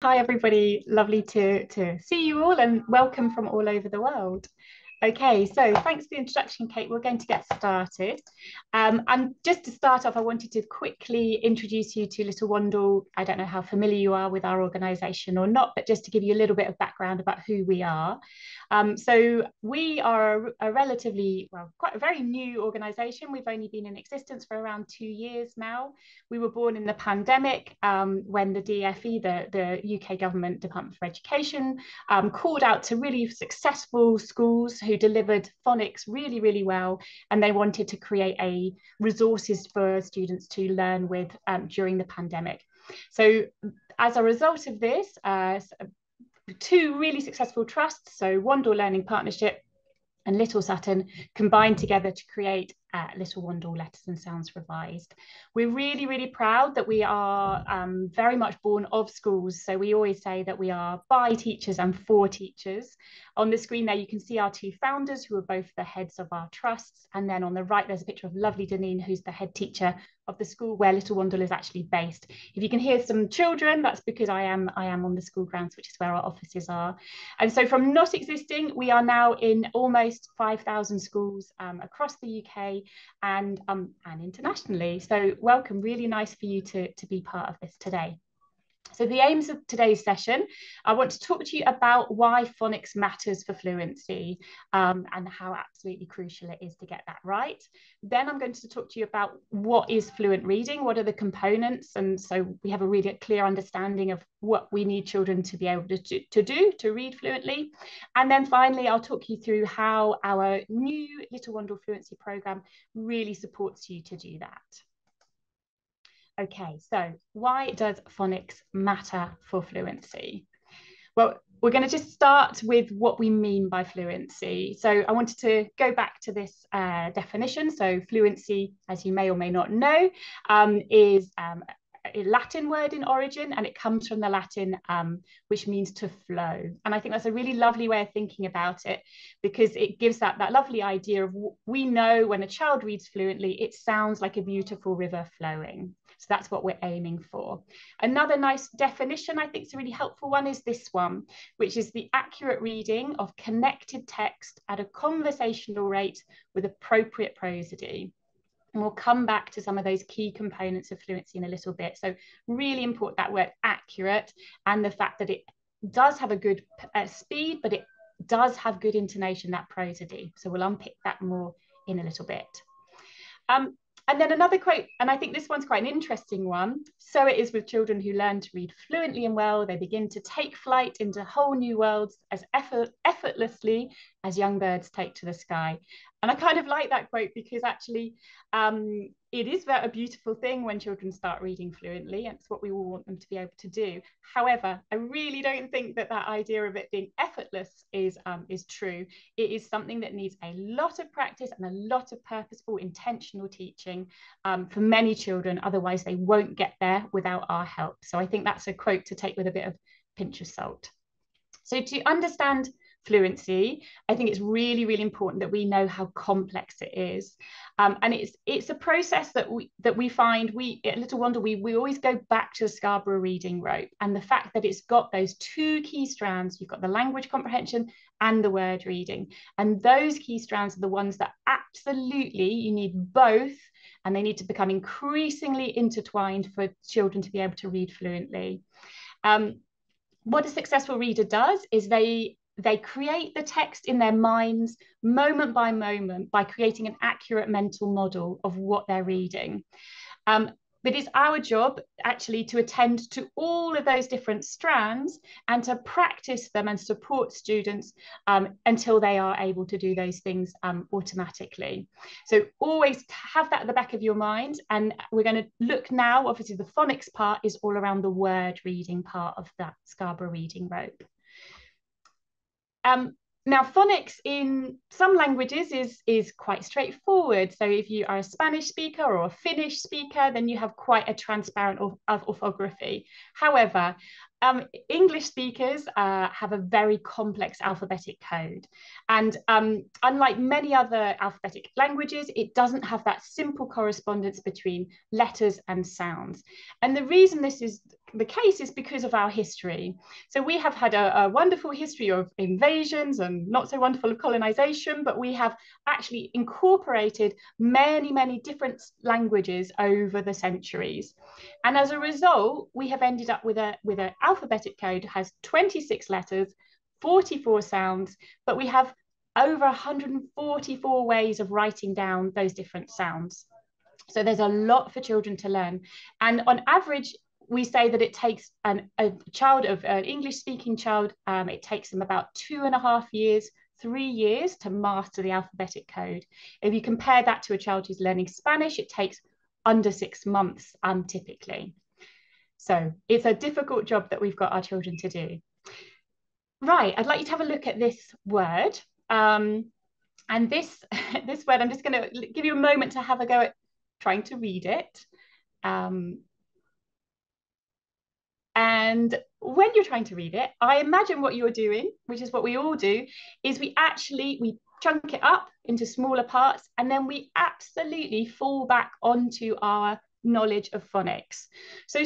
Hi, everybody. Lovely to see you all and welcome from all over the world. Okay, so thanks for the introduction, Kate. We're going to get started. And just to start off, I wanted to quickly introduce you to Little Wandle. I don't know how familiar you are with our organisation or not, but just to give you a little bit of background about who we are. So we are a relatively, well, quite a very new organisation. We've only been in existence for around 2 years now. We were born in the pandemic when the DfE, the UK Government Department for Education, called out to really successful schools who delivered phonics really, really well. And they wanted to create a resources for students to learn with during the pandemic. So as a result of this, two really successful trusts, so Wandle Learning Partnership and Little Sutton, combined together to create Little Wandle Letters and Sounds Revised. We're really, really proud that we are very much born of schools. So we always say that we are by teachers and for teachers. On the screen there, you can see our two founders, who are both the heads of our trusts. And then on the right, there's a picture of lovely Deneen, who's the head teacher of the school where Little Wandle is actually based. If you can hear some children, that's because I am on the school grounds, which is where our offices are. And so from not existing, we are now in almost 5,000 schools across the UK and internationally. So welcome, really nice for you to be part of this today. So the aims of today's session, I want to talk to you about why phonics matters for fluency and how absolutely crucial it is to get that right. Then I'm going to talk to you about what is fluent reading, what are the components, and so we have a really clear understanding of what we need children to be able to do to read fluently. And then finally, I'll talk you through how our new Little Wandle Fluency programme really supports you to do that. Okay, so why does phonics matter for fluency? Well, we're going to just start with what we mean by fluency. So I wanted to go back to this definition. So fluency, as you may or may not know, is a Latin word in origin, and it comes from the Latin, which means to flow. And I think that's a really lovely way of thinking about it, because it gives that lovely idea of, we know when a child reads fluently, it sounds like a beautiful river flowing. So that's what we're aiming for. Another nice definition, I think is a really helpful one, is this one, which is the accurate reading of connected text at a conversational rate with appropriate prosody. And we'll come back to some of those key components of fluency in a little bit. So really important, that word accurate, and the fact that it does have a good speed, but it does have good intonation, that prosody. So we'll unpick that more in a little bit. And then another quote, and I think this one's quite an interesting one. So it is with children who learn to read fluently and well. They begin to take flight into whole new worlds as effortlessly as young birds take to the sky. And I kind of like that quote, because actually it is a beautiful thing when children start reading fluently, and it's what we all want them to be able to do. However, I really don't think that idea of it being effortless is true. It is something that needs a lot of practice and a lot of purposeful, intentional teaching for many children. Otherwise, they won't get there without our help. So I think that's a quote to take with a bit of pinch of salt. So to understand fluency, I think it's really, really important that we know how complex it is. And it's a process that we find, at Little Wandle, we always go back to the Scarborough reading rope, and the fact that it's got those two key strands. You've got the language comprehension and the word reading. And those key strands are the ones that absolutely you need both, and they need to become increasingly intertwined for children to be able to read fluently. What a successful reader does is they create the text in their minds moment by moment by creating an accurate mental model of what they're reading. But it's our job actually to attend to all of those different strands and to practice them and support students until they are able to do those things automatically. So always have that at the back of your mind. And we're going to look now, obviously the phonics part is all around the word reading part of that Scarborough reading rope. Now, phonics in some languages is quite straightforward. So if you are a Spanish speaker or a Finnish speaker, then you have quite a transparent orthography. However, English speakers have a very complex alphabetic code. And unlike many other alphabetic languages, it doesn't have that simple correspondence between letters and sounds. And the reason this is the case is because of our history. So we have had a wonderful history of invasions and not so wonderful of colonization, but we have actually incorporated many, many different languages over the centuries. And as a result, we have ended up with an alphabetic code that has 26 letters, 44 sounds, but we have over 144 ways of writing down those different sounds. So there's a lot for children to learn. And on average, we say that it takes a child of an English-speaking child, it takes them about 2.5 years, 3 years to master the alphabetic code. If you compare that to a child who's learning Spanish, it takes under 6 months typically. So it's a difficult job that we've got our children to do. Right, I'd like you to have a look at this word. And this word, I'm just going to give you a moment to have a go at trying to read it. And when you're trying to read it, I imagine what you're doing, which is what we all do, is we chunk it up into smaller parts, and then we absolutely fall back onto our knowledge of phonics. So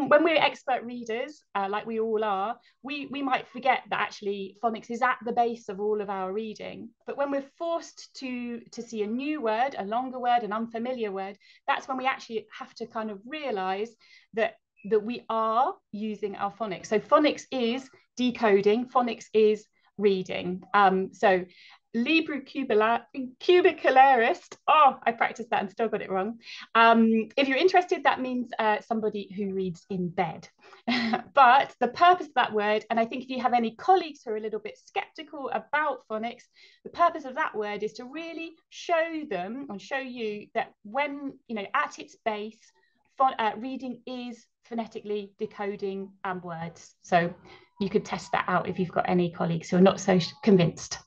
when we're expert readers, like we all are, we might forget that actually phonics is at the base of all of our reading. But when we're forced to see a new word, a longer word, an unfamiliar word, that's when we actually have to kind of realize that we are using our phonics. So phonics is decoding, phonics is reading. So Cubicularist. Oh, I practiced that and still got it wrong. If you're interested, that means somebody who reads in bed. But the purpose of that word, and I think if you have any colleagues who are a little bit skeptical about phonics, the purpose of that word is to really show them and show you that when, at its base, reading is phonetically decoding words. So you could test that out if you've got any colleagues who are not so convinced.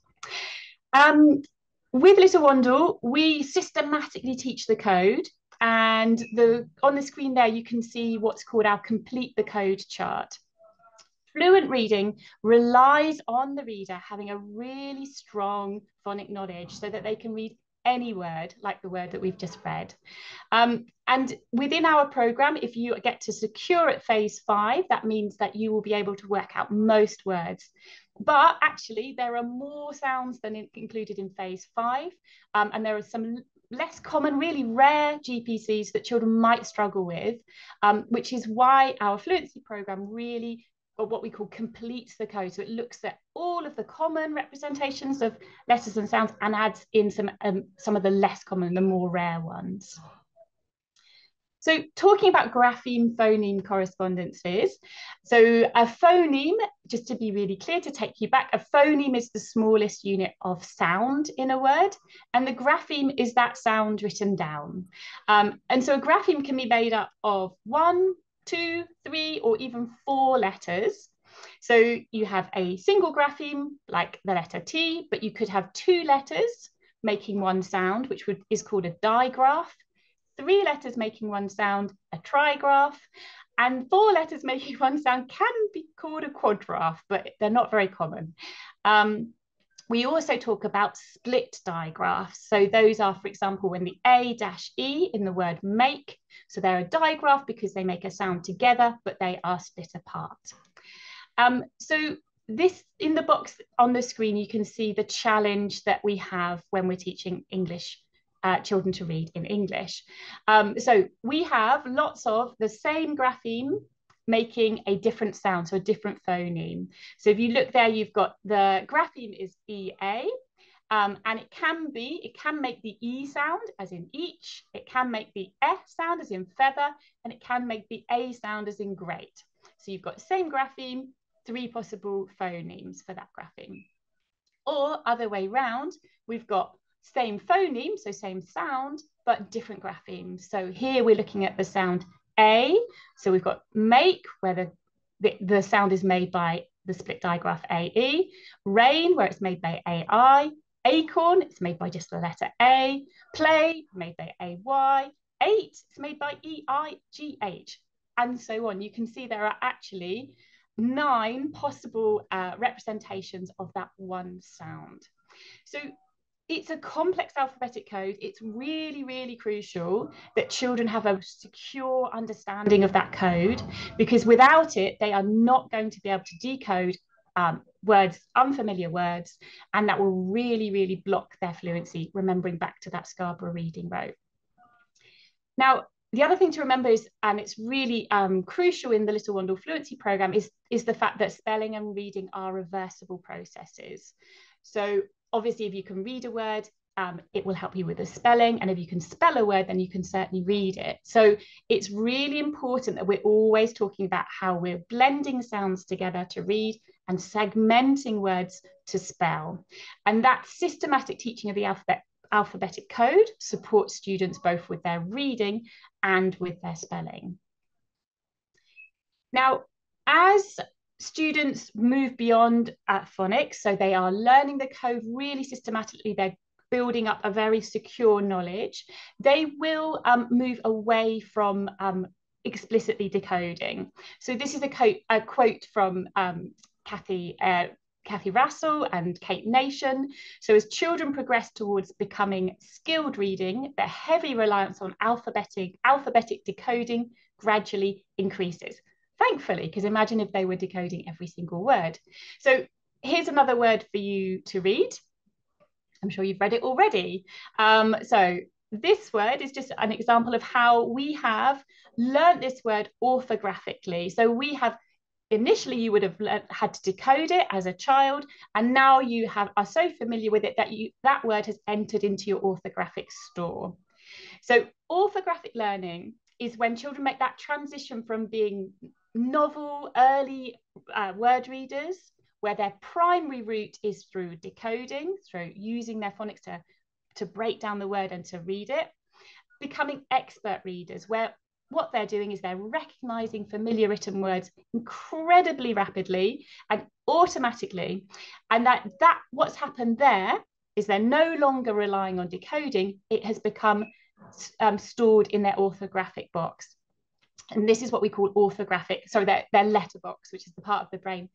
With Little Wandle, we systematically teach the code, and on the screen there you can see what's called our complete the code chart. Fluent reading relies on the reader having a really strong phonic knowledge so that they can read any word like the word that we've just read. And within our program, if you get to secure at phase 5, that means that you will be able to work out most words. But actually, there are more sounds than included in phase 5, and there are some less common, really rare GPCs that children might struggle with, which is why our fluency program really, or what we call, completes the code. So it looks at all of the common representations of letters and sounds and adds in some of the less common, the more rare ones. So talking about grapheme-phoneme correspondences, so a phoneme, just to be really clear, to take you back, a phoneme is the smallest unit of sound in a word, and the grapheme is that sound written down. And so a grapheme can be made up of 1, 2, 3, or even 4 letters. So you have a single grapheme, like the letter T, but you could have 2 letters making one sound, which is called a digraph. 3 letters making one sound, a trigraph, and 4 letters making one sound can be called a quadgraph, but they're not very common. We also talk about split digraphs. So those are, for example, when the A-E in the word make, so they're a digraph because they make a sound together, but they are split apart. So this, in the box on the screen, you can see the challenge that we have when we're teaching English children to read in English. So we have lots of the same grapheme making a different sound, so a different phoneme. So if you look there, you've got the grapheme is EA, and it can make the E sound as in each, it can make the F sound as in feather, and it can make the A sound as in great. So you've got the same grapheme, 3 possible phonemes for that grapheme. Or other way round, we've got same phoneme, so same sound, but different graphemes. So here we're looking at the sound A. So we've got make, where the sound is made by the split digraph AE. Rain, where it's made by AI. Acorn, it's made by just the letter A. Play, made by AY. 8, it's made by EIGH, and so on. You can see there are actually 9 possible representations of that one sound. So It's a complex alphabetic code. It's really, really crucial that children have a secure understanding of that code, because without it, they are not going to be able to decode words, unfamiliar words, and that will really, really block their fluency, remembering back to that Scarborough reading rote. Now, the other thing to remember is, and it's really crucial in the Little Wandle Fluency program, is the fact that spelling and reading are reversible processes. So obviously, if you can read a word, it will help you with the spelling. And if you can spell a word, then you can certainly read it. So it's really important that we're always talking about how we're blending sounds together to read and segmenting words to spell. And that systematic teaching of the alphabetic code supports students both with their reading and with their spelling. Now, as students move beyond phonics, so they are learning the code really systematically, they're building up a very secure knowledge, they will move away from explicitly decoding. So this is a quote from Kathy Russell and Kate Nation. So as children progress towards becoming skilled reading, their heavy reliance on alphabetic decoding gradually increases. Thankfully, because imagine if they were decoding every single word. So here's another word for you to read. I'm sure you've read it already. So this word is just an example of how we have learned this word orthographically. So we have initially you would have had to decode it as a child, and now you are so familiar with it that that word has entered into your orthographic store. So orthographic learning is when children make that transition from being novel early word readers, where their primary route is through decoding, through using their phonics to break down the word and to read it, becoming expert readers, where what they're doing is they're recognizing familiar written words incredibly rapidly and automatically. And that what's happened there is they're no longer relying on decoding. It has become stored in their orthographic box. And this is what we call their letterbox, which is the part of the brain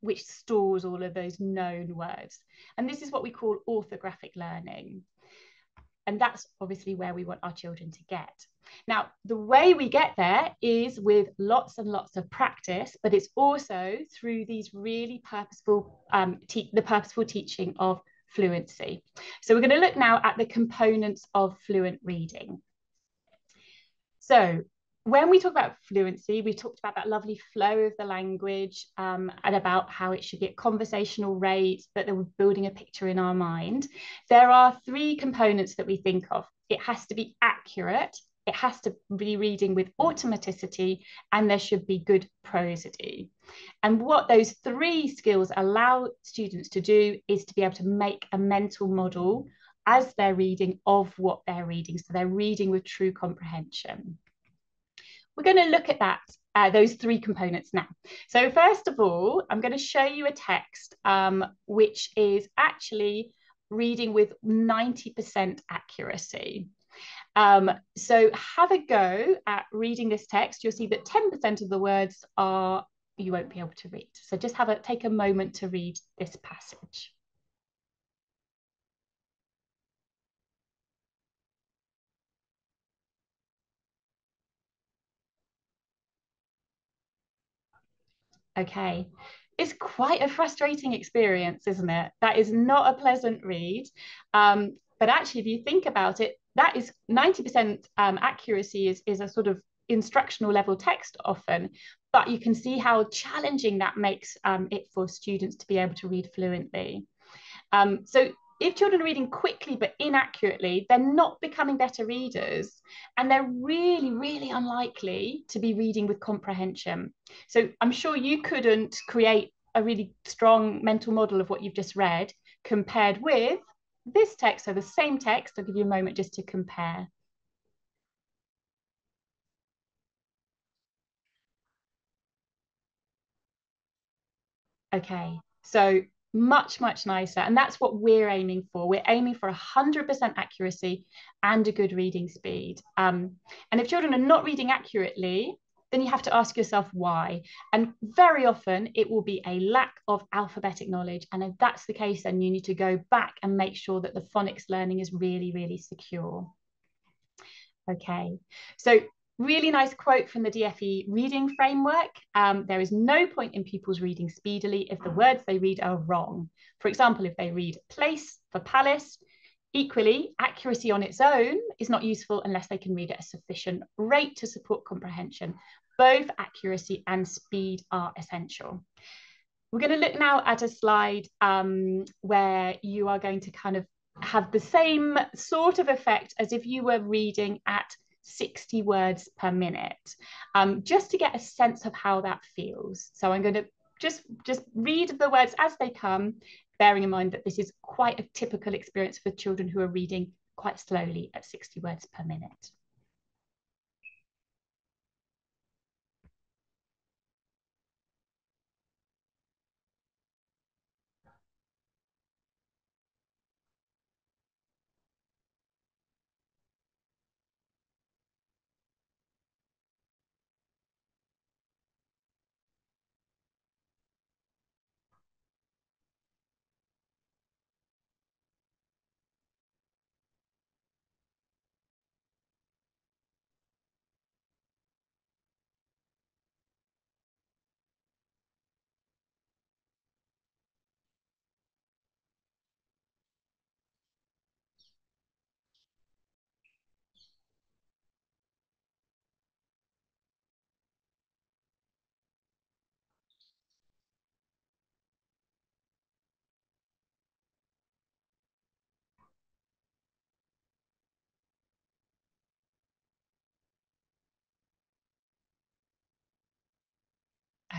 which stores all of those known words. And this is what we call orthographic learning. And that's obviously where we want our children to get. Now, the way we get there is with lots and lots of practice, but it's also through these really purposeful, the purposeful teaching of fluency. So we're going to look now at the components of fluent reading. So when we talk about fluency, we talked about that lovely flow of the language and about how it should be at conversational rate, that we're building a picture in our mind. There are three components that we think of. It has to be accurate, it has to be reading with automaticity, and there should be good prosody. And what those three skills allow students to do is to be able to make a mental model as they're reading of what they're reading. So they're reading with true comprehension. We're going to look at that, those three components now. So first of all, I'm going to show you a text which is actually reading with 90% accuracy. So have a go at reading this text. You'll see that 10% of the words you won't be able to read. So just take a moment to read this passage. Okay, it's quite a frustrating experience, isn't it? That is not a pleasant read. But actually, if you think about it, that is 90% accuracy is a sort of instructional level text often, but you can see how challenging that makes it for students to be able to read fluently. So if children are reading quickly but inaccurately, they're not becoming better readers, and they're really, really unlikely to be reading with comprehension. So I'm sure you couldn't create a really strong mental model of what you've just read compared with this text. So the same text, I'll give you a moment just to compare. Okay, so much, much nicer. And that's what we're aiming for. We're aiming for 100% accuracy and a good reading speed. And if children are not reading accurately, then you have to ask yourself why. And very often it will be a lack of alphabetic knowledge. And if that's the case, then you need to go back and make sure that the phonics learning is really, really secure. Okay, so really nice quote from the DFE reading framework. There is no point in pupils reading speedily if the words they read are wrong. For example, if they read place for palace, equally, accuracy on its own is not useful unless they can read at a sufficient rate to support comprehension. Both accuracy and speed are essential. We're going to look now at a slide where you are going to kind of have the same sort of effect as if you were reading at 60 words per minute, just to get a sense of how that feels. So I'm going to just read the words as they come, bearing in mind that this is quite a typical experience for children who are reading quite slowly at 60 words per minute.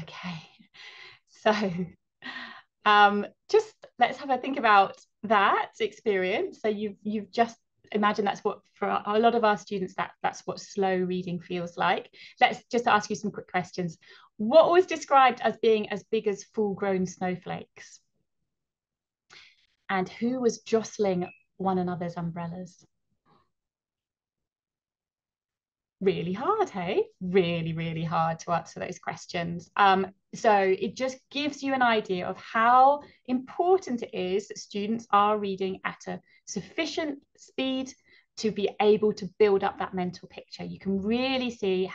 Okay, so just let's have a think about that experience. So you've just imagined that's what for a lot of our students that's what slow reading feels like. Let's just ask you some quick questions. What was described as being as big as full-grown snowflakes? And who was jostling one another's umbrellas? Really hard, hey? Really, really hard to answer those questions. So it just gives you an idea of how important it is that students are reading at a sufficient speed to be able to build up that mental picture. You can really see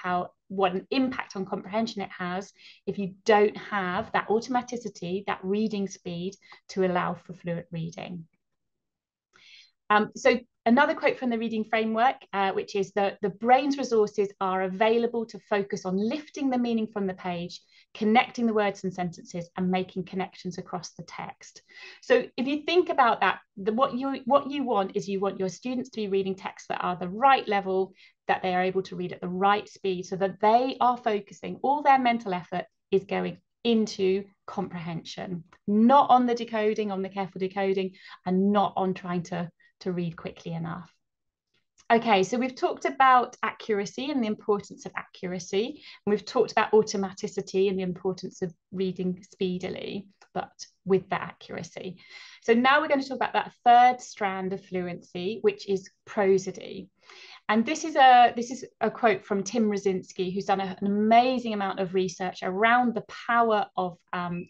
what an impact on comprehension it has if you don't have that automaticity, that reading speed to allow for fluent reading. So another quote from the reading framework, which is that the brain's resources are available to focus on lifting the meaning from the page, connecting the words and sentences, and making connections across the text. So if you think about that, what you want is you want your students to be reading texts that are the right level, that they are able to read at the right speed, so that they are focusing, all their mental effort is going into comprehension, not on the decoding, on the careful decoding, and not on trying to read quickly enough. Okay, so we've talked about accuracy and the importance of accuracy, and we've talked about automaticity and the importance of reading speedily, but with that accuracy. So now we're going to talk about that third strand of fluency, which is prosody. And this is a quote from Tim Rosinski, who's done an amazing amount of research around the power of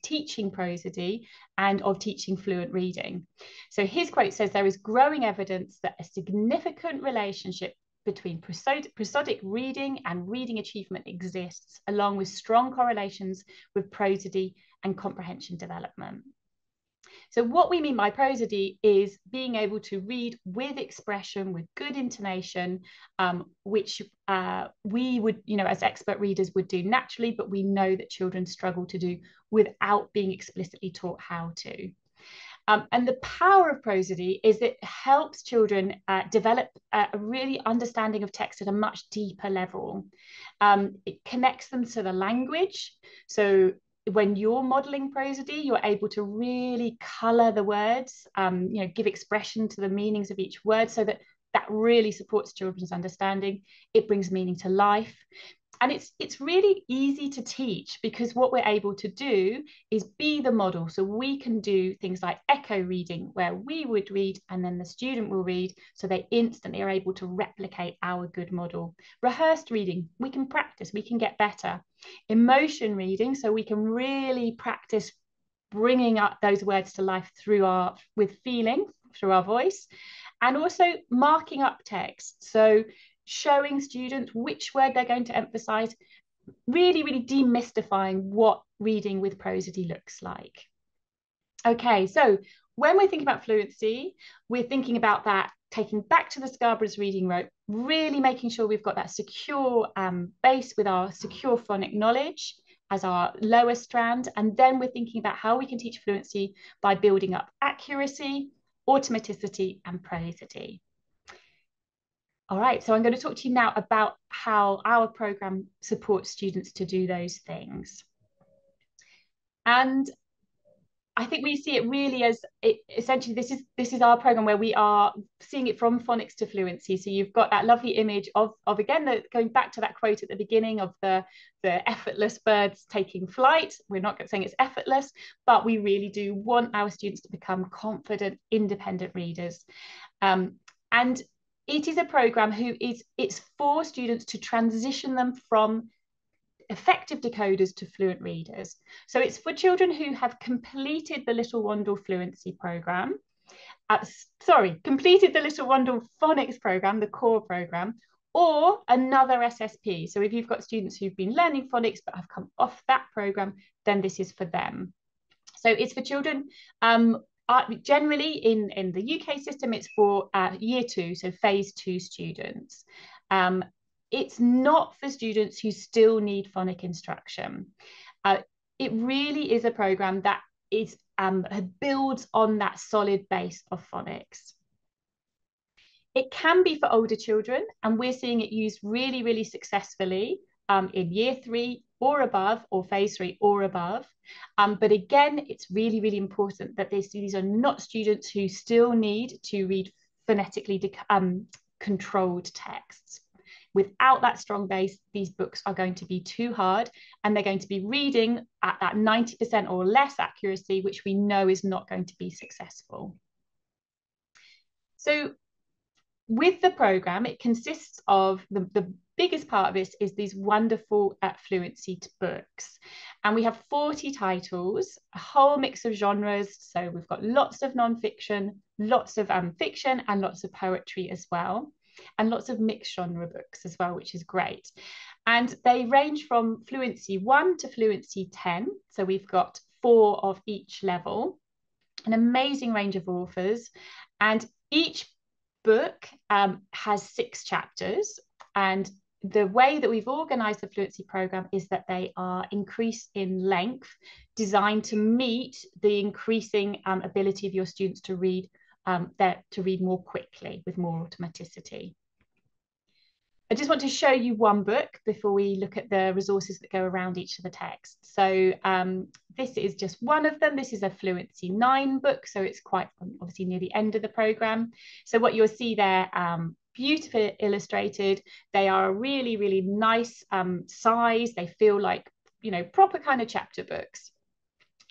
teaching prosody and of teaching fluent reading. So his quote says, there is growing evidence that a significant relationship between prosodic reading and reading achievement exists, along with strong correlations with prosody and comprehension development. So what we mean by prosody is being able to read with expression, with good intonation, which we would, as expert readers would do naturally, but we know that children struggle to do without being explicitly taught how to. And the power of prosody is it helps children develop a really understanding of text at a much deeper level. It connects them to the language. So when you're modeling prosody, you're able to really color the words, give expression to the meanings of each word, so that really supports children's understanding. It brings meaning to life. And it's really easy to teach because what we're able to do is be the model. So we can do things like echo reading, where we would read and then the student will read, so they instantly are able to replicate our good model. Rehearsed reading, we can practice, we can get better. Emotion reading, so we can really practice bringing up those words to life with feeling, through our voice. And also marking up text, so showing students which word they're going to emphasize, really, really demystifying what reading with prosody looks like. Okay, so when we're thinking about fluency, we're thinking about that, taking back to the Scarborough's reading rope, really making sure we've got that secure base with our secure phonic knowledge as our lower strand. And then we're thinking about how we can teach fluency by building up accuracy, automaticity, and prosody. All right, so I'm going to talk to you now about how our program supports students to do those things. And I think we see it really as essentially this is our program where we are seeing it from phonics to fluency. So you've got that lovely image of again, going back to that quote at the beginning of the effortless birds taking flight. We're not saying it's effortless, but we really do want our students to become confident, independent readers. And it is a program it's for students to transition them from effective decoders to fluent readers. So it's for children who have completed the Little Wandle Fluency program, completed the Little Wandle Phonics program, the core program, or another SSP. So if you've got students who've been learning phonics but have come off that program, then this is for them. So it's for children, generally in the UK system, it's for year 2, so phase 2 students. It's not for students who still need phonic instruction. It really is a program that builds on that solid base of phonics. It can be for older children, and we're seeing it used really, really successfully in year 3 or above, or phase 3 or above. But again, it's really, really important that these are not students who still need to read phonetically controlled texts. Without that strong base, these books are going to be too hard, and they're going to be reading at that 90% or less accuracy, which we know is not going to be successful. So with the program, it consists of the biggest part of this is these wonderful fluency books. And we have 40 titles, a whole mix of genres. So we've got lots of non-fiction, lots of fiction, and lots of poetry as well. And lots of mixed genre books as well, which is great. And they range from fluency 1 to fluency 10. So we've got 4 of each level, an amazing range of authors. And each book has 6 chapters. And the way that we've organized the fluency program is that they are increased in length, designed to meet the increasing ability of your students to read more quickly with more automaticity. I just want to show you one book before we look at the resources that go around each of the texts. So this is just one of them. This is a Fluency 9 book, so it's quite obviously near the end of the program. So what you'll see there, beautifully illustrated. They are a really, really nice size. They feel like, you know, proper kind of chapter books.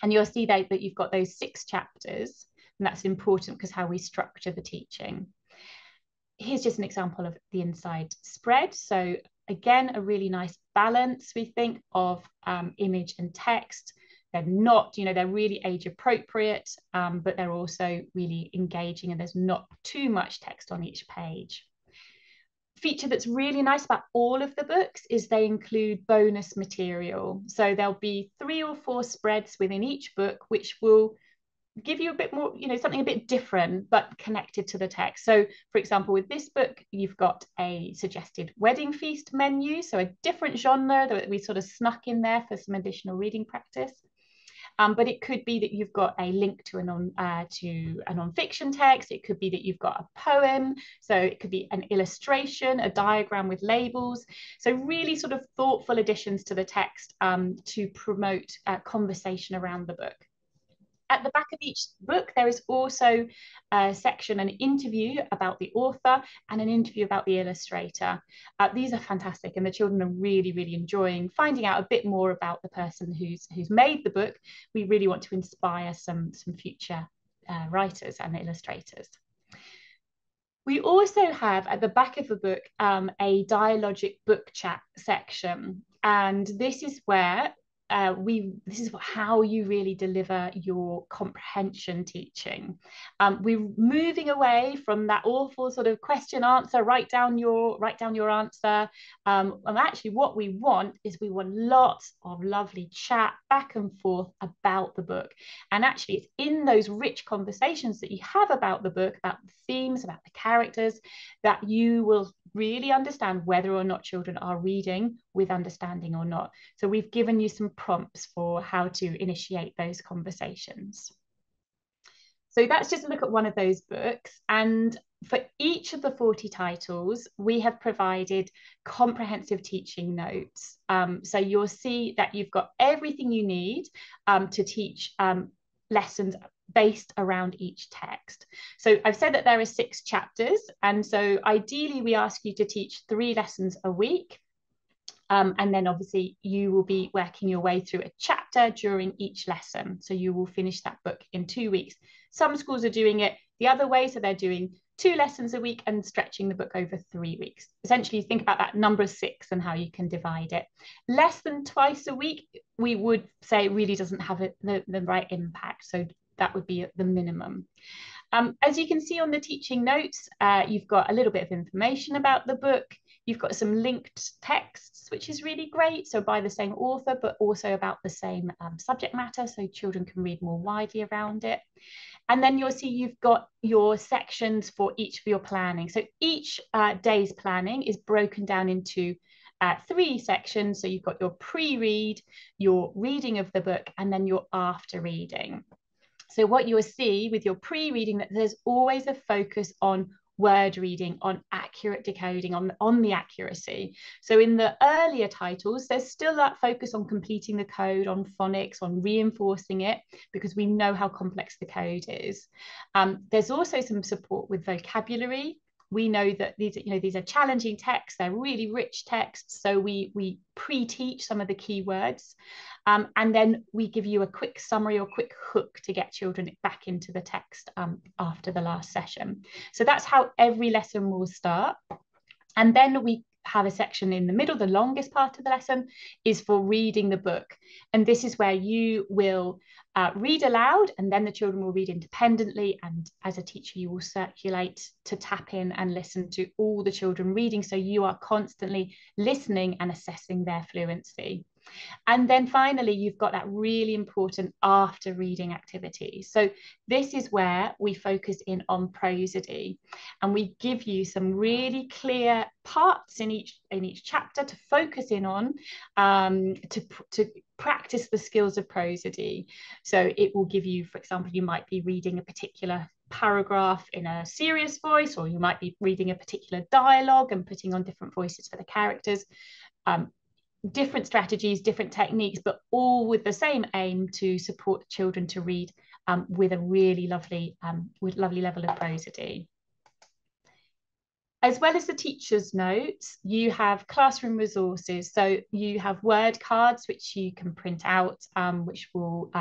And you'll see that you've got those 6 chapters. And that's important because how we structure the teaching. Here's just an example of the inside spread. So again, a really nice balance, we think, of image and text. They're not, you know, they're really age appropriate, but they're also really engaging, and there's not too much text on each page. Feature that's really nice about all of the books is they include bonus material. So there'll be 3 or 4 spreads within each book, which will give you a bit more, you know, something a bit different, but connected to the text. So for example, with this book, you've got a suggested wedding feast menu. So a different genre that we sort of snuck in there for some additional reading practice. But it could be that you've got a link to a non-fiction text. It could be that you've got a poem. So it could be an illustration, a diagram with labels. So really sort of thoughtful additions to the text to promote conversation around the book. at the back of each book, there is also a section, an interview about the author and an interview about the illustrator. These are fantastic, and the children are really, really enjoying finding out a bit more about the person who's made the book. We really want to inspire some future writers and illustrators. We also have at the back of the book a dialogic book chat section, and this is where this is how you really deliver your comprehension teaching. We're moving away from that awful sort of question answer, write down your answer. And actually what we want lots of lovely chat back and forth about the book. And actually it's in those rich conversations that you have about the book, about the themes, about the characters, that you will really understand whether or not children are reading with understanding or not. So we've given you some prompts for how to initiate those conversations. So that's just a look at one of those books. And for each of the 40 titles, we have provided comprehensive teaching notes. So you'll see that you've got everything you need to teach lessons based around each text. So I've said that there are 6 chapters, and so ideally we ask you to teach 3 lessons a week. And then obviously you will be working your way through a chapter during each lesson. So you will finish that book in 2 weeks. Some schools are doing it the other way, so they're doing 2 lessons a week and stretching the book over 3 weeks. Essentially, think about that number 6 and how you can divide it. Less than twice a week, we would say really doesn't have the right impact. So that would be the minimum. As you can see on the teaching notes, you've got a little bit of information about the book. You've got some linked texts, which is really great. So by the same author, but also about the same subject matter, so children can read more widely around it. And then you'll see you've got your sections for each of your planning. So each day's planning is broken down into 3 sections. So you've got your pre-read, your reading of the book, and then your after reading. So what you will see with your pre-reading, that there's always a focus on word reading, on accurate decoding, on the accuracy. So in the earlier titles, there's still that focus on completing the code, on phonics, on reinforcing it, because we know how complex the code is. There's also some support with vocabulary. We know that these are challenging texts, they're really rich texts, so we pre-teach some of the key words. And then we give you a quick summary or quick hook to get children back into the text after the last session. So that's how every lesson will start. And then we have a section in the middle, the longest part of the lesson is for reading the book. And this is where you will read aloud, and then the children will read independently. And as a teacher, you will circulate to tap in and listen to all the children reading. So you are constantly listening and assessing their fluency. And then finally, you've got that really important after reading activity. So this is where we focus in on prosody, and we give you some really clear parts in each chapter to focus in on, to practice the skills of prosody. So it will give you, for example, you might be reading a particular paragraph in a serious voice, or you might be reading a particular dialogue and putting on different voices for the characters. Different strategies, different techniques, but all with the same aim to support children to read with a really lovely level of prosody. As well as the teacher's notes, you have classroom resources. So you have word cards, which you can print out, which will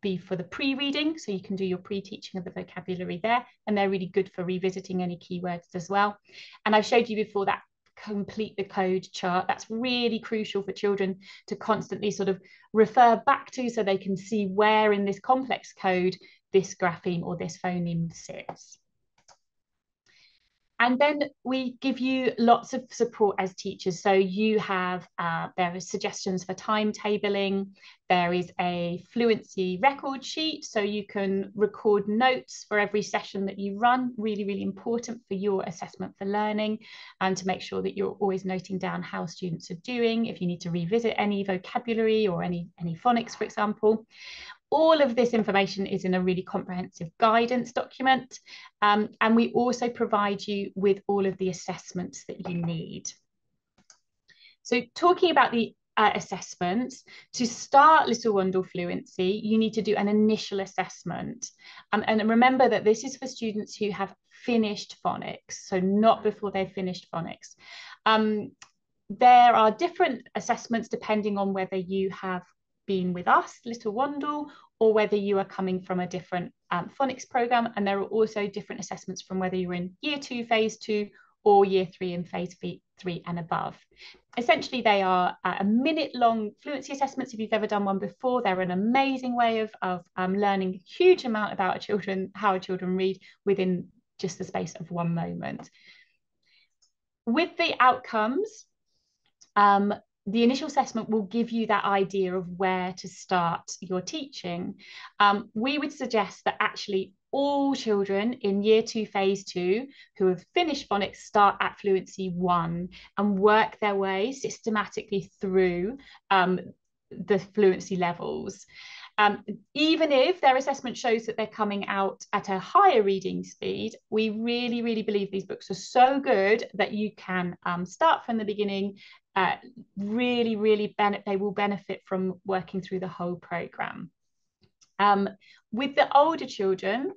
be for the pre-reading. So you can do your pre-teaching of the vocabulary there, and they're really good for revisiting any keywords as well. And I've showed you before that complete the code chart. That's really crucial for children to constantly sort of refer back to, so they can see where in this complex code this grapheme or this phoneme sits. And then we give you lots of support as teachers. So you have, there are suggestions for timetabling. There is a fluency record sheet, so you can record notes for every session that you run. Really, really important for your assessment for learning, and to make sure that you're always noting down how students are doing, if you need to revisit any vocabulary or any phonics, for example. All of this information is in a really comprehensive guidance document, and we also provide you with all of the assessments that you need. So talking about the assessments. To start Little Wandle Fluency, you need to do an initial assessment. And remember that this is for students who have finished phonics, so not before they've finished phonics. There are different assessments depending on whether you have been with us, Little Wandle, or whether you are coming from a different phonics program. And there are also different assessments from whether you're in Year 2, Phase 2, or Year 3 and Phase 3 and above. Essentially, they are a minute-long fluency assessments. If you've ever done one before, they're an amazing way of learning a huge amount about how children read within just the space of one moment. With the outcomes, the initial assessment will give you that idea of where to start your teaching. We would suggest that actually all children in Year 2, Phase 2 who have finished phonics start at Fluency 1 and work their way systematically through the fluency levels. Even if their assessment shows that they're coming out at a higher reading speed, we really, really believe these books are so good that you can start from the beginning. They will benefit from working through the whole programme. With the older children,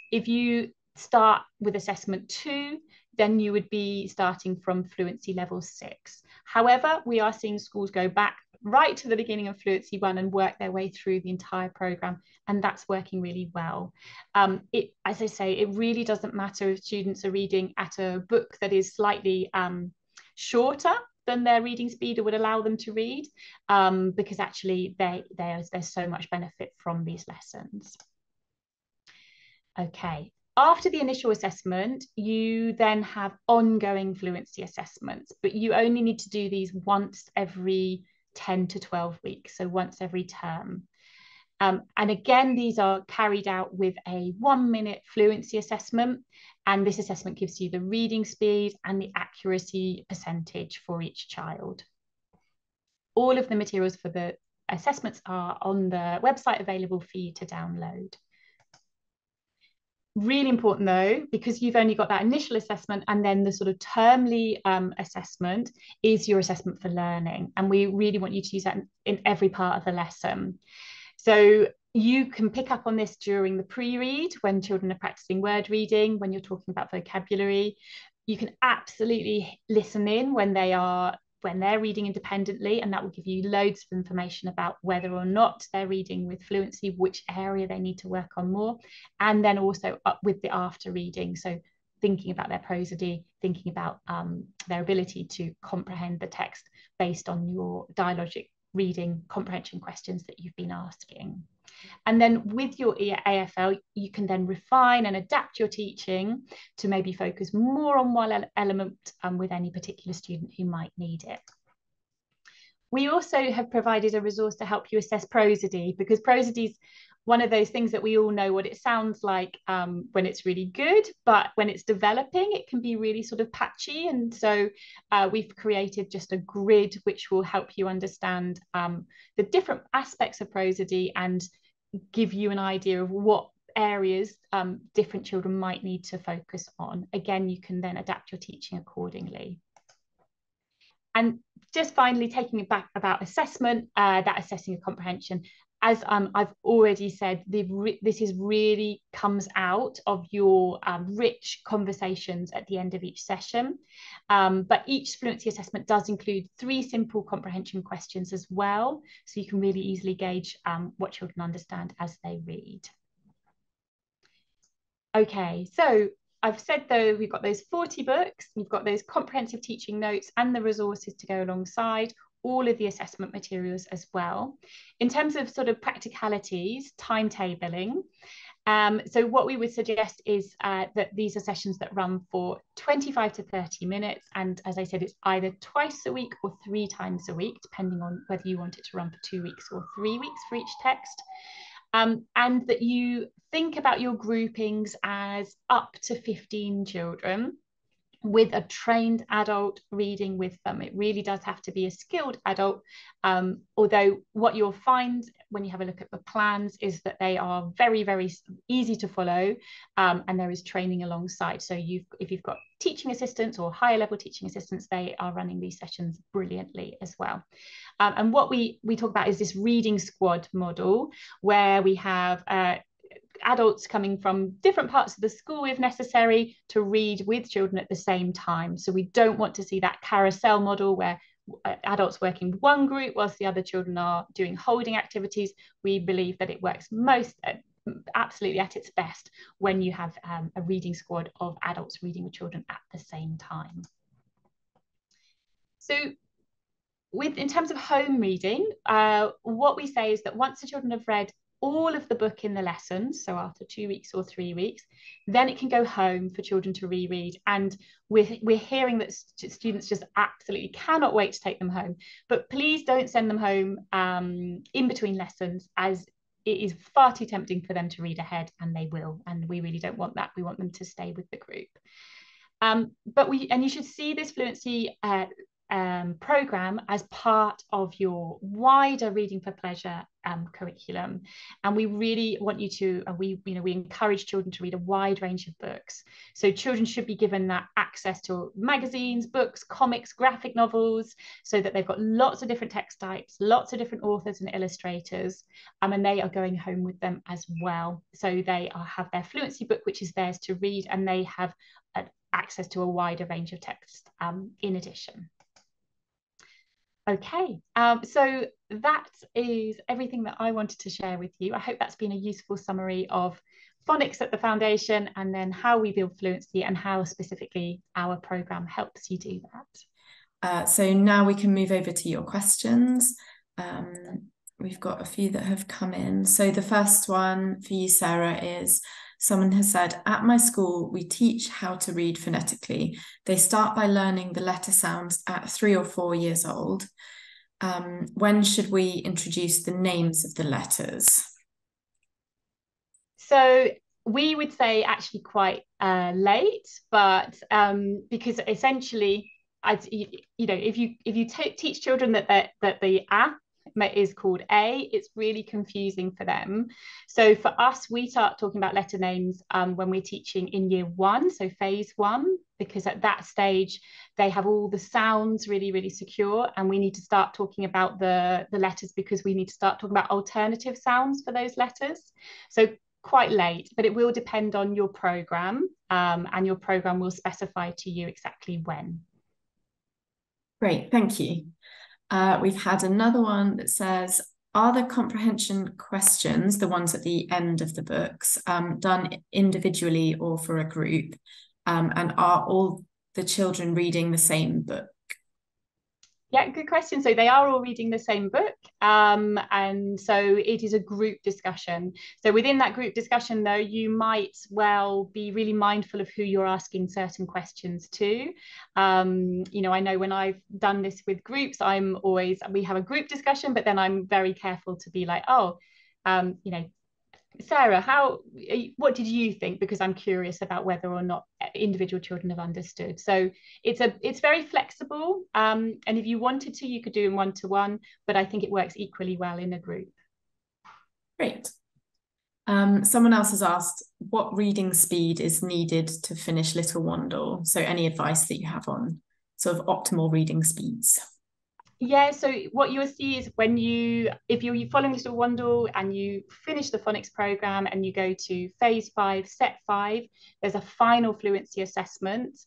if you start with assessment 2, then you would be starting from fluency level 6. However, we are seeing schools go back right to the beginning of Fluency 1 and work their way through the entire programme, and that's working really well. As I say, it really doesn't matter if students are reading at a book that is slightly shorter than their reading speed would allow them to read, because actually there's so much benefit from these lessons. Okay. After the initial assessment, you then have ongoing fluency assessments, but you only need to do these once every 10 to 12 weeks, so once every term. And again, these are carried out with a 1-minute fluency assessment, and this assessment gives you the reading speed and the accuracy percentage for each child. All of the materials for the assessments are on the website available for you to download. Really important though, because you've only got that initial assessment, and then the sort of termly assessment is your assessment for learning. And we really want you to use that in every part of the lesson. So you can pick up on this during the pre-read when children are practicing word reading, when you're talking about vocabulary. You can absolutely listen in when they're reading independently, and that will give you loads of information about whether or not they're reading with fluency, which area they need to work on more, and then also up with the after reading. So thinking about their prosody, thinking about their ability to comprehend the text based on your dialogic reading comprehension questions that you've been asking. And then with your AFL, you can then refine and adapt your teaching to maybe focus more on one element with any particular student who might need it. We also have provided a resource to help you assess prosody, because prosody is one of those things that we all know what it sounds like when it's really good, but when it's developing, it can be really sort of patchy. And so we've created just a grid which will help you understand the different aspects of prosody and give you an idea of what areas different children might need to focus on. Again, you can then adapt your teaching accordingly. And just finally, taking it back about assessment, that assessing of comprehension. As I've already said, this really comes out of your rich conversations at the end of each session. But each fluency assessment does include 3 simple comprehension questions as well, so you can really easily gauge what children understand as they read. Okay, so I've said though, we've got those 40 books, we've got those comprehensive teaching notes and the resources to go alongside, all of the assessment materials as well. In terms of sort of practicalities, timetabling, so what we would suggest is that these are sessions that run for 25 to 30 minutes. And as I said, it's either twice a week or 3 times a week, depending on whether you want it to run for 2 weeks or 3 weeks for each text. And that you think about your groupings as up to 15 children. with a trained adult reading with them. It really does have to be a skilled adult, although what you'll find when you have a look at the plans is that they are very, very easy to follow, and there is training alongside. So if you've got teaching assistants or higher level teaching assistants, they are running these sessions brilliantly as well. And what we talk about is this reading squad model, where we have adults coming from different parts of the school, if necessary, to read with children at the same time. So we don't want to see that carousel model where adults working with one group whilst the other children are doing holding activities. We believe that it works absolutely at its best when you have a reading squad of adults reading with children at the same time. So in terms of home reading, what we say is that once the children have read all of the book in the lessons, so after 2 weeks or 3 weeks, then it can go home for children to reread. And we're hearing that students just absolutely cannot wait to take them home. But please don't send them home in between lessons, as it is far too tempting for them to read ahead, and they will. And we really don't want that. We want them to stay with the group. And you should see this fluency program as part of your wider reading for pleasure curriculum. And we really want you to we encourage children to read a wide range of books. So children should be given that access to magazines, books, comics, graphic novels, so that they've got lots of different text types, lots of different authors and illustrators, and they are going home with them as well. So they have their fluency book, which is theirs to read, and they have access to a wider range of text in addition. Okay, so that is everything that I wanted to share with you. I hope that's been a useful summary of phonics at the foundation, and then how we build fluency and how specifically our programme helps you do that. So now we can move over to your questions. We've got a few that have come in. So the first one for you, Sarah, is someone has said, at my school, we teach how to read phonetically. They start by learning the letter sounds at 3 or 4 years old. When should we introduce the names of the letters? So we would say actually quite late, but because essentially, if you teach children that the A is called A, it's really confusing for them. So for us, we start talking about letter names when we're teaching in year 1, so phase 1, because at that stage they have all the sounds really, really secure, and we need to start talking about the letters, because we need to start talking about alternative sounds for those letters. So quite late, but it will depend on your program, and your program will specify to you exactly when. Great, thank you. We've had another one that says, are the comprehension questions, the ones at the end of the books, done individually or for a group? And are all the children reading the same book? Yeah, good question. So they are all reading the same book, and so it is a group discussion. So within that group discussion, though, you might well be really mindful of who you're asking certain questions to. I know when I've done this with groups, we have a group discussion, but then I'm very careful to be like, Sarah, what did you think? Because I'm curious about whether or not individual children have understood. So it's very flexible, and if you wanted to, you could do in one-to-one, but I think it works equally well in a group. Great. Someone else has asked, what reading speed is needed to finish Little Wandle? So any advice that you have on sort of optimal reading speeds? Yeah, so what you'll see is if you're following Little Wandle and you finish the phonics program and you go to phase 5, set 5, there's a final fluency assessment,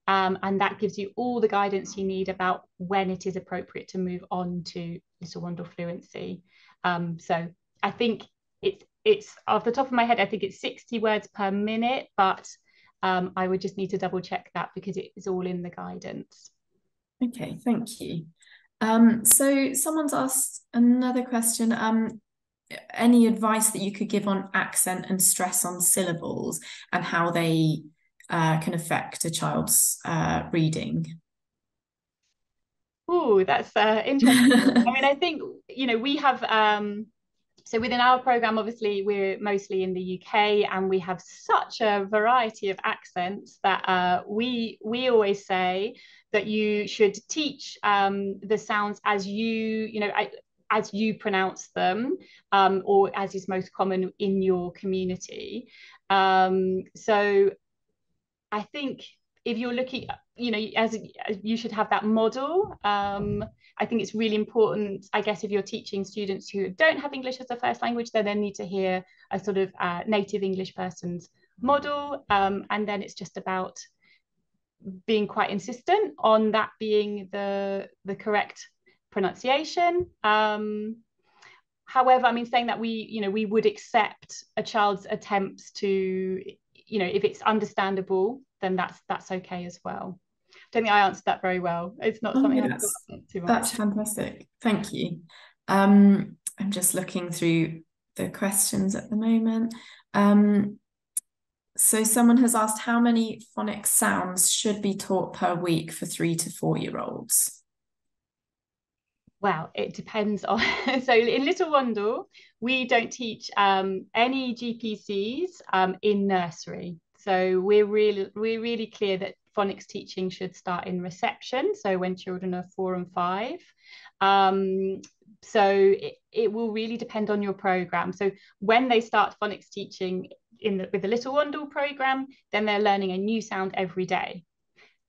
and that gives you all the guidance you need about when it is appropriate to move on to Little Wandle Fluency. So I think it's off the top of my head, I think it's 60 words per minute, but I would just need to double check that because it is all in the guidance. Okay, thank you. So someone's asked another question. Any advice that you could give on accent and stress on syllables and how they can affect a child's reading? Oh, that's interesting. I mean, I think, we have So within our program, obviously, we're mostly in the UK, and we have such a variety of accents that we always say that you should teach the sounds as as you pronounce them, or as is most common in your community. So I think if you're looking, as you should have that model. I think it's really important, I guess, if you're teaching students who don't have English as a first language, then they need to hear a sort of native English person's model. And then it's just about being quite insistent on that being the correct pronunciation. However, I mean, saying that we would accept a child's attempts to, if it's understandable, then that's okay as well. I don't think I answered that very well. It's not something I've got too much. That's fantastic. Thank you. I'm just looking through the questions at the moment. So someone has asked, how many phonics sounds should be taught per week for 3 to 4 year olds? Well, it depends on. So in Little Wandle, we don't teach any GPCs in nursery. So we're really clear that phonics teaching should start in reception. So when children are 4 and 5. So it will really depend on your program. So when they start phonics teaching with the Little Wandle program, then they're learning a new sound every day.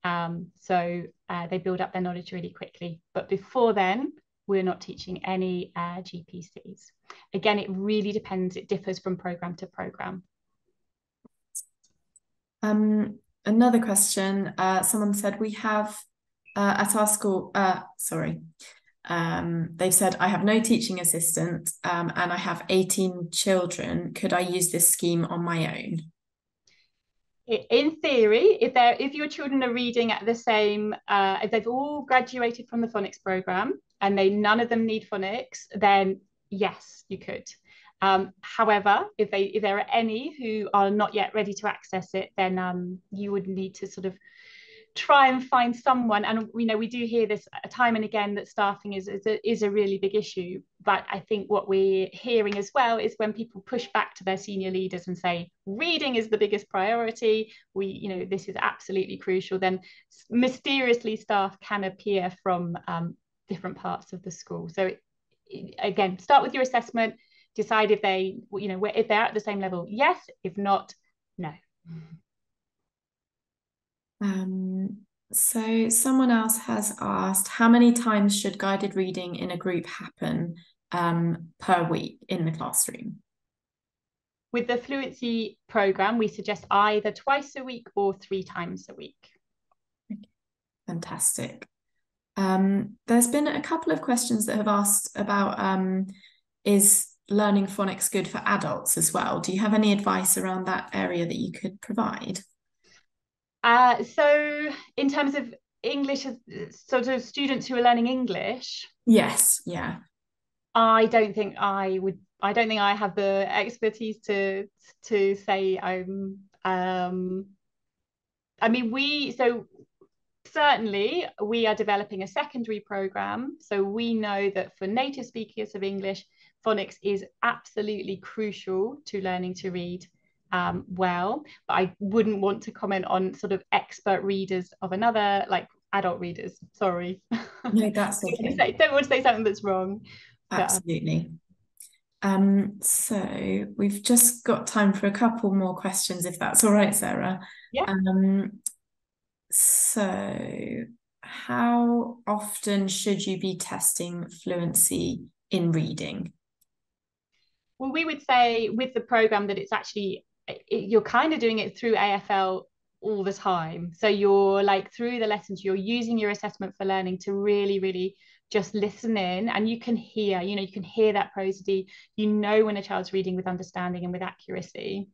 So they build up their knowledge really quickly. But before then, we're not teaching any GPCs. Again, it really depends. It differs from program to program. Another question. Someone said, we have at our school, they've said, I have no teaching assistant and I have 18 children. Could I use this scheme on my own? In theory, if your children are reading at the same, if they've all graduated from the phonics program and none of them need phonics, then yes, you could. However, if there are any who are not yet ready to access it, then you would need to sort of try and find someone. And we do hear this time and again, that staffing is a really big issue. But I think what we're hearing as well is when people push back to their senior leaders and say reading is the biggest priority, this is absolutely crucial, then mysteriously staff can appear from different parts of the school. So again, start with your assessment, decide if if they're at the same level, yes. If not, no. So someone else has asked, how many times should guided reading in a group happen per week in the classroom? With the fluency program, we suggest either twice a week or 3 times a week. Fantastic. There's been a couple of questions that have asked about is learning phonics good for adults as well? Do you have any advice around that area that you could provide? So in terms of English, sort of students who are learning English? Yes, yeah. I don't think I have the expertise to say certainly we are developing a secondary program. So we know that for native speakers of English, phonics is absolutely crucial to learning to read well, but I wouldn't want to comment on sort of expert readers of another, like adult readers. Sorry. No, that's okay. Don't want to say something that's wrong. Absolutely. So we've just got time for a couple more questions, if that's all right, Sarah. Yeah. So how often should you be testing fluency in reading? Well, we would say with the program that it's actually, you're kind of doing it through AFL all the time. So you're like through the lessons, you're using your assessment for learning to really, really just listen in, and you can hear that prosody, when a child's reading with understanding and with accuracy.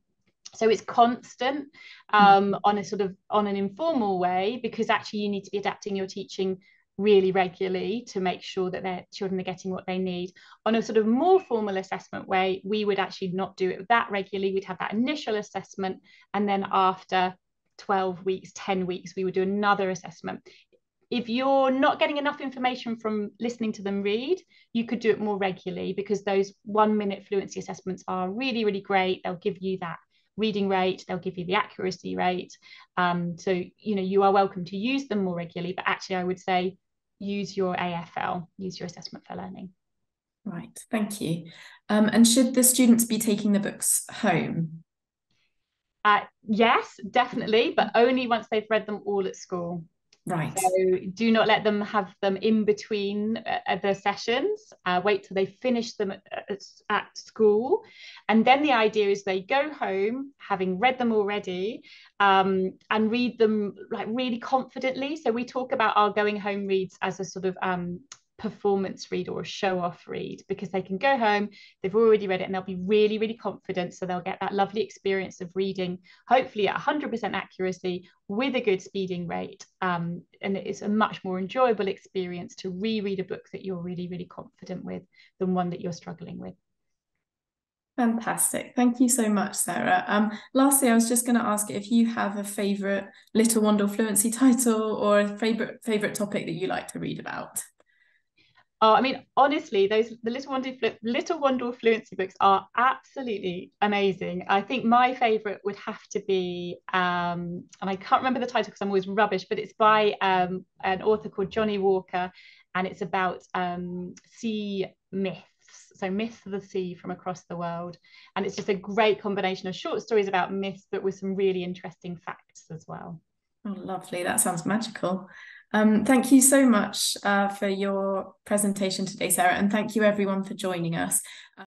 So it's constant on an informal way, because actually you need to be adapting your teaching really regularly to make sure that their children are getting what they need. On a sort of more formal assessment way, we would actually not do it that regularly. We'd have that initial assessment, and then after 12 weeks, 10 weeks, we would do another assessment. If you're not getting enough information from listening to them read, you could do it more regularly, because those 1 minute fluency assessments are really, really great. They'll give you that reading rate, they'll give you the accuracy rate. So, you know, you are welcome to use them more regularly, but actually I would say use your AFL, use your assessment for learning. Right, thank you. And should the students be taking the books home? Yes, definitely, but only once they've read them all at school. Right. So do not let them have them in between the sessions. Wait till they finish them at school. And then the idea is they go home, having read them already, and read them like really confidently. So we talk about our going home reads as a sort of performance read or a show off read, because they can go home, they've already read it, and they'll be really, really confident. So they'll get that lovely experience of reading, hopefully at 100% accuracy with a good speeding rate. And it's a much more enjoyable experience to reread a book that you're really, really confident with than one that you're struggling with. Fantastic. Thank you so much, Sarah. Lastly, I was just going to ask if you have a favourite Little Wandle Fluency title or a favourite topic that you like to read about. Oh, I mean, honestly, the Little Wandle Fluency books are absolutely amazing. I think my favourite would have to be, and I can't remember the title because I'm always rubbish, but it's by an author called Johnny Walker, and it's about sea myths. So myths of the sea from across the world. And it's just a great combination of short stories about myths, but with some really interesting facts as well. Oh, lovely. That sounds magical. Thank you so much for your presentation today, Sarah, and thank you everyone for joining us.